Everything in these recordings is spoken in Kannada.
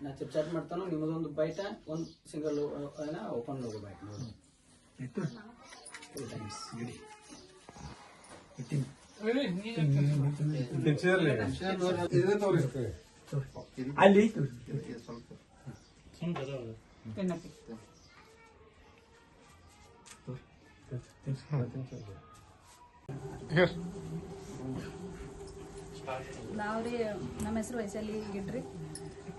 ನಾ ಚಾಟ್ ಮಾಡ್ತಾನೋ ನಿಮ್ಮದೊಂದು ಬೈಟ ಒಂದು ಸಿಂಗಲ್ ಓಪನ್ ಲೋಗೋ ಬೈಟ್ ಅಲ್ಲಿ ನಾವ್ರಿ ನಮ್ಮ ಹೆಸರು ವೈಶಾಲಿ ಗಿಡ್ರಿ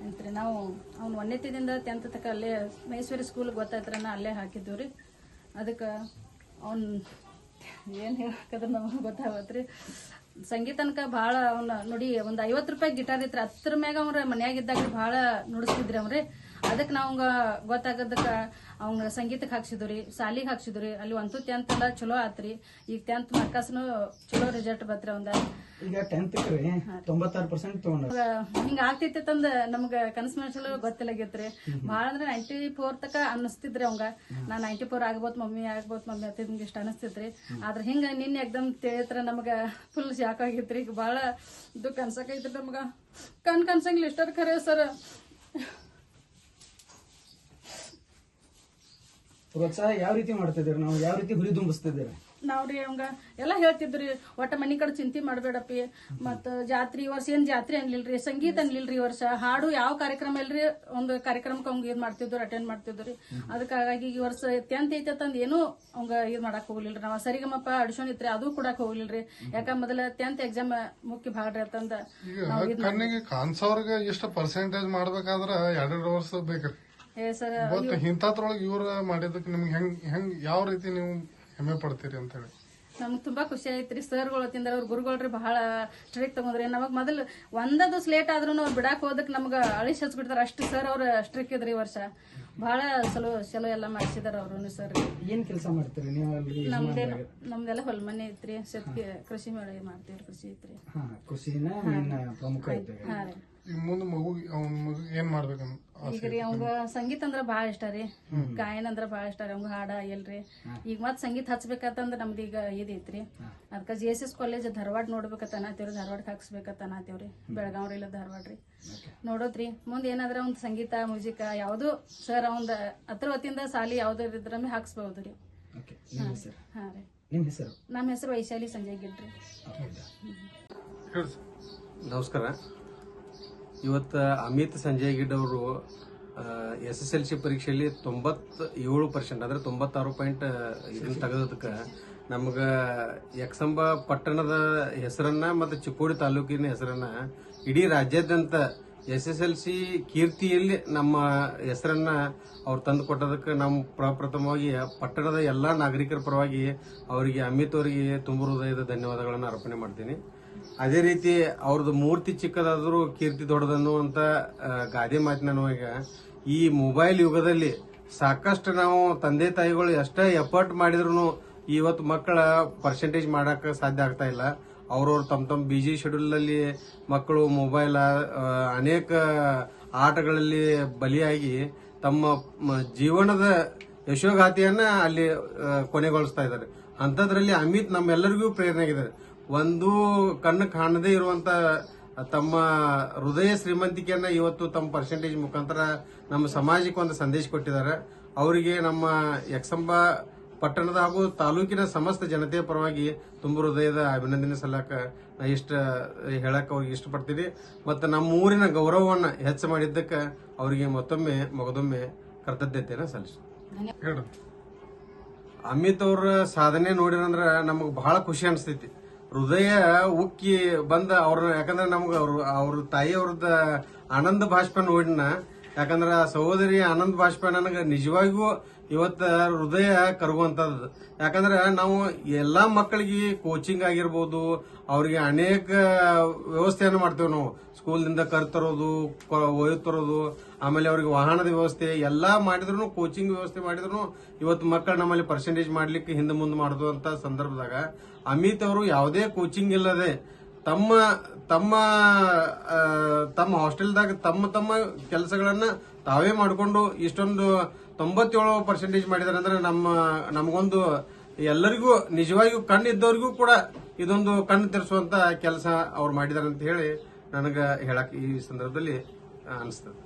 ಅಂತ್ರಿ. ನಾವು ಅವ್ನು 1ನೇದಿಂದ 10th ತನಕ ಅಲ್ಲೇ ಮೈಸೂರು ಸ್ಕೂಲ್ ಗೊತ್ತಾಯ್ತರ ಅಲ್ಲೇ ಹಾಕಿದ್ದೀವಿ ರೀ. ಅದಕ್ಕೆ ಅವ್ನು ಏನು ಹೇಳಕ್ಕಂದ್ರೆ ನಮಗೆ ಗೊತ್ತಾಗತ್ರಿ. ಸಂಗೀತನಕ ಭಾಳ ಅವ್ನ ನೋಡಿ ಒಂದು 50 ರೂಪಾಯಿ ಗಿಟಾರ್ ಇತ್ತು, 10 ಮ್ಯಾಗ ಅವ್ರ ಮನ್ಯಾಗಿದ್ದಾಗ ಭಾಳ ನುಡಿಸ್ತಿದ್ರಿ ಅವ್ರಿ. ಅದಕ್ಕೆ ನಾವು ಗೊತ್ತಾಗದಕ್ಕೆ ಅವ್ನ ಸಂಗೀತಕ್ಕೆ ಹಾಕ್ಸಿದ್ರಿ, ಸಾಲಿಗೆ ಹಾಕ್ಸಿದ್ರಿ. ಅಲ್ಲಿ 1 to 10th ಎಲ್ಲ ಚಲೋ ಆತ್ರಿ. ಈಗ 10th ಮಾರ್ಕಸ್ನು ಚಲೋ ರಿಸಲ್ಟ್ ಬತ್ರಿ ಅವಂದ. ಈಗ 10th 96% ತಗೊಂಡ ಹಿಂಗ ಆಗ್ತೈತಿ ತಂದ ನಮ್ಗ ಕನಸು ಮನಸ್ಸಲ್ಲಿ ಗೊತ್ತಿಲ್ಲಾಗೈತ್ರಿ. ಭಾಳ ಅಂದ್ರೆ 94 ತಕ ಅನ್ನಿಸ್ತಿದ್ರಿ ಅವಂಗ. ನಾ 94 ಆಗ್ಬೋತ್ ಮಮ್ಮಿ ಅಂತ ನಿಮ್ಗೆ ಇಷ್ಟ ಅನಿಸ್ತಿದ್ರಿ. ಆದ್ರೆ ಹಿಂಗ ನಿನ್ನೆ ಎಕ್ದಮ್ ತಿಳಿತ್ರ ನಮಗ ಫುಲ್ ಶಾಕ್ ಆಗೈತ್ರಿ. ಈಗ ಭಾಳ ದುಃಖ ಅನ್ಸಕೈತ್ರಿ ನಮ್ಗ. ಕನ್ಸಂಗಿಲ್ಲ ಇಷ್ಟರ್ ಖರೆ ಸರ್. ಪ್ರೋತ್ಸಾಹ ಯಾವ ರೀತಿ ಮಾಡ್ತಿದ್ದೀರಿ, ನಾವು ಯಾವ ರೀತಿ ಹುರಿದುಂಬಿಸ್ತಿದ್ದೀರಿ? ನಾವ್ರಿ ಅವಂಗ ಎಲ್ಲಾ ಹೇಳ್ತಿದ್ರಿ, ಒಟ್ಟ ಮನಿ ಕಡೆ ಚಿಂತೆ ಮಾಡ್ಬೇಡಪ್ಪಿ. ಮತ್ತ ಜಾತ್ರೆ ಈ ವರ್ಷ ಏನ್ ಜಾತ್ರೆ ಅನ್ಲಿಲ್ರಿ, ಸಂಗೀತ ಅನ್ಲಿಲ್ರಿ ಈ ವರ್ಷ. ಹಾಡು ಯಾವ ಕಾರ್ಯಕ್ರಮ ಇಲ್ರಿ, ಒಂದು ಕಾರ್ಯಕ್ರಮಕ್ಕೆ ಅವಂಗ ಇದ್ ಮಾಡ್ತಿದ್ರು, ಅಟೆಂಡ್ ಮಾಡ್ತಿದ್ರಿ. ಅದಕ್ಕಾಗಿ ಈ ವರ್ಷ 10th ಐತೆ ತಂದ್ ಏನು ಅವಂಗ ಇದ್ ಮಾಡಕ್ ಹೋಗ್ಲಿಲ್ರಿ. ನಾವ್ ಸರಿಗಮಪ್ಪ ಅಡಿಷನ್ ಇತ್ರಿ, ಅದು ಕೊಡಕ್ ಹೋಗ್ಲಿಲ್ರಿ. ಯಾಕ ಮೊದಲ 10th ಎಕ್ಸಾಮ್ ಮುಖ್ಯ ಭಾಳ್ರಿ ಅಂತಂದ ಕಣ್ಣಿಗೆ ಕಾಣಿಸೋರ್ಗ ಎಷ್ಟು ಪರ್ಸೆಂಟೇಜ್ ಮಾಡ್ಬೇಕಾದ್ರ 2 ವರ್ಷ ಬೇಕ್ರಿ. ಸರ್ ಇಂಥದ್ರೊಳಗೆ ಇವ್ರ ಮಾಡಿದಕ್ಕೆ ನಿಮ್ಗೆ ಹೆಂಗ್ ಯಾವ ರೀತಿ ನೀವು ಹೆಮ್ಮೆ ಪಡ್ತೀರಿ ಅಂತ ಹೇಳಿ ನಮ್ಗೆ ತುಂಬಾ ಖುಷಿ ಐತ್ರಿ. ಸರ್ಗಳು ತಿಂದ್ರ ಅವ್ರ ಗುರುಗಳ್ರಿ ಬಹಳ ಸ್ಟ್ರಿಕ್ಟ್ ತಗೊಂಡ್ರಿ. ನಮಗ್ ಮೊದಲು ಒಂದದು ಸ್ಲೇಟ್ ಆದ್ರೂ ಅವ್ರು ಬಿಡಾಕ್ ಹೋದಕ್ ನಮ್ಗ ಅಳಿಸಿ ಹಚ್ಬಿಡ್ತಾರ. ಅಷ್ಟು ಸರ್ ಅವ್ರ ಸ್ಟ್ರಿಕ್ ಇದ್ರಿ. ವರ್ಷ ಬಹಳ ಚಲೋ ಎಲ್ಲ ಮಾಡಿಸಿದಾರ ಅವ್ರು. ಸರ್ ಏನ್ ಕೆಲಸ ಮಾಡ್ತೀರಿ ನೀವು? ನಮ್ದೆಲ್ಲ ಹೊಲ ಮನೆ ಐತ್ರಿ, ಕೃಷಿ ಮೇಳ ಮಾಡ್ತೀವ್ರಿ. ಕೃಷಿ ಐತ್ರಿ. ಕೃಷಿನ ಪ್ರಮುಖ ಐತ್ರಿ. ಹಾ ರೀ. ಮುಂದೆ ಮಗು ಏನ್ ಮಾಡ್ಬೇಕಂತ ಈಗ ರೀ ಅವಂಗ ಸಂಗೀತ ಅಂದ್ರ ಬಾಳ ಇಷ್ಟ ರೀ, ಗಾಯನ ಅಂದ್ರ ಬಾಳ ಇಷ್ಟ ರೀ. ಅವಂಗ ಹಾಡ ಎಲ್ರಿ ಈಗ ಮತ್ ಸಂಗೀತ ಹಚ್ಬೇಕಂತಂದ್ರ ನಮ್ದು ಈಗ ಇದೈತ್ರಿ. ಅದಕ್ಕ JSS ಕಾಲೇಜ್ ಧಾರವಾಡ ನೋಡ್ಬೇಕಂತ ಅನ್ನತೇವ್ರಿ. ಧಾರವಾಡಕ್ಕೆ ಹಾಕ್ಸ್ಬೇಕಂತ ಅನ್ನತೇವ್ರಿ. ಬೆಳಗಾವ್ರಿ ಇಲ್ಲ ಧಾರವಾಡ್ರಿ ನೋಡೋದ್ರಿ. ಮುಂದ್ ಏನಾದ್ರ ಒಂದ್ ಸಂಗೀತ ಮ್ಯೂಸಿಕ್ ಯಾವ್ದು ಸರ್ ಅವಂದ ಹತ್ರ ಹೊತ್ತಿಂದ ಸಾಲಿ ಯಾವ್ದು ಇದ್ರ ಹಾಕ್ಸ್ಬಹುದ್ರಿ. ಹಾ ರೀ. ನಮ್ಮ ಹೆಸರು ವೈಶಾಲಿ ಸಂಜಯ್ ಗಿಡ್ರಿ. ನಮಸ್ಕಾರ. ಇವತ್ತು ಅಮಿತ್ ಸಂಜಯ್ ಗಿಡ್ ಅವರು SSLC ಪರೀಕ್ಷೆಯಲ್ಲಿ 97% ಅಂದ್ರೆ 96 ಇದನ್ನ ತೆಗೆದಕ್ಕೆ ನಮ್ಗೆ ಯಕ್ಷಂಬ ಪಟ್ಟಣದ ಹೆಸರನ್ನ ಮತ್ತು ಚಿಕ್ಕೋಡಿ ತಾಲೂಕಿನ ಹೆಸರನ್ನ ಇಡೀ ರಾಜ್ಯಾದ್ಯಂತ SSLC ಕೀರ್ತಿಯಲ್ಲಿ ನಮ್ಮ ಹೆಸರನ್ನ ಅವ್ರು ತಂದು ಕೊಟ್ಟದಕ್ಕೆ ನಮ್ಮ ಪ್ರಪ್ರಥಮವಾಗಿ ಪಟ್ಟಣದ ಎಲ್ಲಾ ನಾಗರಿಕರ ಪರವಾಗಿ ಅವರಿಗೆ ಅಮಿತ್ ಅವರಿಗೆ ತುಂಬ ಹೃದಯದ ಧನ್ಯವಾದಗಳನ್ನು ಅರ್ಪಣೆ ಮಾಡ್ತೀನಿ. ಅದೇ ರೀತಿ ಅವ್ರದ್ದು ಮೂರ್ತಿ ಚಿಕ್ಕದಾದ್ರೂ ಕೀರ್ತಿ ದೊಡ್ಡದನ್ನುವಂತ ಗಾದೆ ಮಾತಿನವಾಗ ಈ ಮೊಬೈಲ್ ಯುಗದಲ್ಲಿ ಸಾಕಷ್ಟು ನಾವು ತಂದೆ ತಾಯಿಗಳು ಎಷ್ಟೇ ಎಫರ್ಟ್ ಮಾಡಿದ್ರು ಇವತ್ತು ಮಕ್ಕಳ ಪರ್ಸೆಂಟೇಜ್ ಮಾಡಕ್ ಸಾಧ್ಯ ಆಗ್ತಾ ಇಲ್ಲ. ಅವ್ರವ್ರ ತಮ್ಮ ಬಿಜಿ ಶೆಡ್ಯೂಲ್ ಅಲ್ಲಿ ಮಕ್ಕಳು ಮೊಬೈಲ್ ಅನೇಕ ಆಟಗಳಲ್ಲಿ ಬಲಿಯಾಗಿ ತಮ್ಮ ಜೀವನದ ಯಶೋಗಾತಿಯನ್ನ ಅಲ್ಲಿ ಕೊನೆಗೊಳಿಸ್ತಾ ಇದ್ದಾರೆ. ಅಂತದ್ರಲ್ಲಿ ಅಮಿತ್ ನಮ್ಮೆಲ್ಲರಿಗೂ ಪ್ರೇರಣೆ ಆಗಿದ್ದಾರೆ. ಒಂದು ಕಣ್ಣು ಕಾಣದೇ ಇರುವಂತ ತಮ್ಮ ಹೃದಯ ಶ್ರೀಮಂತಿಕೆಯನ್ನ ಇವತ್ತು ತಮ್ಮ ಪರ್ಸೆಂಟೇಜ್ ಮುಖಾಂತರ ನಮ್ಮ ಸಮಾಜಕ್ಕೆ ಒಂದು ಸಂದೇಶ ಕೊಟ್ಟಿದ್ದಾರೆ. ಅವರಿಗೆ ನಮ್ಮ ಯಕ್ಷಂಬ ಪಟ್ಟಣದ ಹಾಗೂ ತಾಲೂಕಿನ ಸಮಸ್ತ ಜನತೆಯ ಪರವಾಗಿ ತುಂಬ ಹೃದಯದ ಅಭಿನಂದನೆ ಸಲ್ಲಕ ನಾ ಹೇಳಕ್ ಅವ್ರಿಗೆ ಇಷ್ಟಪಡ್ತೀನಿ. ಮತ್ತು ನಮ್ಮ ಊರಿನ ಗೌರವವನ್ನ ಹೆಚ್ಚು ಮಾಡಿದ್ದಕ್ಕೆ ಅವರಿಗೆ ಮಗದೊಮ್ಮೆ ಕೃತಜ್ಞತೆಯನ್ನು ಸಲ್ಲಿಸ್ತೀನಿ. ಹೇಳ್ರಿ. ಅಮಿತ್ ಅವ್ರ ಸಾಧನೆ ನೋಡಿರಂದ್ರ ನಮಗ್ ಬಹಳ ಖುಷಿ ಅನಿಸ್ತೈತಿ. ಹೃದಯ ಉಕ್ಕಿ ಬಂದ ಅವ್ರನ್ನ, ಯಾಕಂದ್ರೆ ನಮ್ಗ ಅವ್ರ ತಾಯಿ ಅವ್ರದ ಆನಂದ ಭಾಷ್ಪ ನೋಡಿನ, ಯಾಕಂದ್ರ ಸಹೋದರಿ ಆನಂದ ಭಾಷ್ಪ ನನಗ ನಿಜವಾಗಿಯೂ ಇವತ್ತ ಹೃದಯ ಕರಗುವಂತದ್ದು. ಯಾಕಂದ್ರ ನಾವು ಎಲ್ಲಾ ಮಕ್ಕಳಿಗೆ ಕೋಚಿಂಗ್ ಆಗಿರ್ಬೋದು, ಅವ್ರಿಗೆ ಅನೇಕ ವ್ಯವಸ್ಥೆಯನ್ನು ಮಾಡ್ತೇವೆ ನಾವು. ಸ್ಕೂಲ್ನಿಂದ ಕರ್ತರೋದು, ಒಯ್ಯುತ್ತರೋದು, ಆಮೇಲೆ ಅವ್ರಿಗೆ ವಾಹನದ ವ್ಯವಸ್ಥೆ ಎಲ್ಲಾ ಮಾಡಿದ್ರು, ಕೋಚಿಂಗ್ ವ್ಯವಸ್ಥೆ ಮಾಡಿದ್ರು ಇವತ್ತು ಮಕ್ಕಳು ನಮ್ಮಲ್ಲಿ ಪರ್ಸೆಂಟೇಜ್ ಮಾಡ್ಲಿಕ್ಕೆ ಹಿಂದೆ ಮುಂದೆ ಮಾಡುವಂತ ಸಂದರ್ಭದಾಗ ಅಮಿತ್ ಅವರು ಯಾವುದೇ ಕೋಚಿಂಗ್ ಇಲ್ಲದೆ ತಮ್ಮ ತಮ್ಮ ತಮ್ಮ ಹಾಸ್ಟೆಲ್ದಾಗ ತಮ್ಮ ಕೆಲಸಗಳನ್ನ ತಾವೇ ಮಾಡಿಕೊಂಡು ಇಷ್ಟೊಂದು 97% ಮಾಡಿದಾರೆ ಅಂದ್ರೆ ನಮಗೊಂದು ಎಲ್ಲರಿಗೂ ನಿಜವಾಗಿಯೂ ಕಣ್ಣಿದ್ದವರಿಗೂ ಕೂಡ ಇದೊಂದು ಕಣ್ಣು ತೆರೆಸುವಂತ ಕೆಲಸ ಅವ್ರು ಮಾಡಿದಾರೆ ಅಂತ ಹೇಳಿ ನನಗ ಹೇಳಕ್ ಈ ಸಂದರ್ಭದಲ್ಲಿ ಅನಿಸ್ತದೆ.